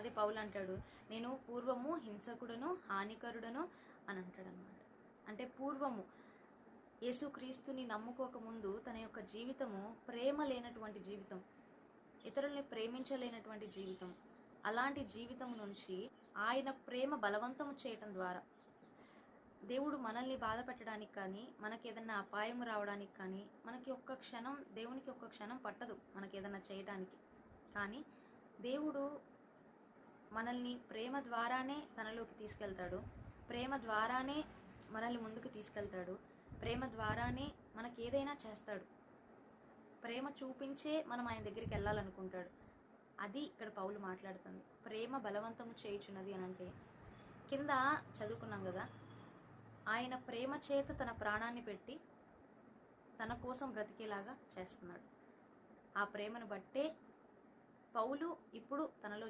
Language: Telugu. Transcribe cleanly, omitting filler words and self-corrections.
అదే పౌలు అంటాడు, నేను పూర్వము హింసకుడను హానికరుడను అని అంటాడు అనమాట. అంటే పూర్వము యేసుక్రీస్తుని నమ్ముకోకముందు తన యొక్క జీవితము ప్రేమ లేనటువంటి జీవితం, ఇతరుల్ని ప్రేమించలేనటువంటి జీవితం. అలాంటి జీవితం నుంచి ఆయన ప్రేమ బలవంతము చేయటం ద్వారా దేవుడు మనల్ని బాధ పెట్టడానికి కానీ, మనకి ఏదన్నా అపాయం రావడానికి కానీ, దేవునికి ఒక్క క్షణం పట్టదు మనకి ఏదన్నా చేయడానికి. కానీ దేవుడు మనల్ని ప్రేమ ద్వారానే తనలోకి తీసుకెళ్తాడు, ప్రేమ ద్వారానే మనల్ని ముందుకు తీసుకెళ్తాడు, ప్రేమ ద్వారానే మనకి ఏదైనా చేస్తాడు. ప్రేమ చూపించే మనం ఆయన దగ్గరికి వెళ్ళాలనుకుంటాడు. అది ఇక్కడ పౌలు మాట్లాడుతుంది. ప్రేమ బలవంతము చేయుచున్నది అని అంటే కింద చదువుకున్నాం కదా, ఆయన ప్రేమ చేత తన ప్రాణాన్ని పెట్టి తన కోసం బ్రతికేలాగా చేస్తున్నాడు. ఆ ప్రేమను బట్టే పౌలు ఇప్పుడు తనలో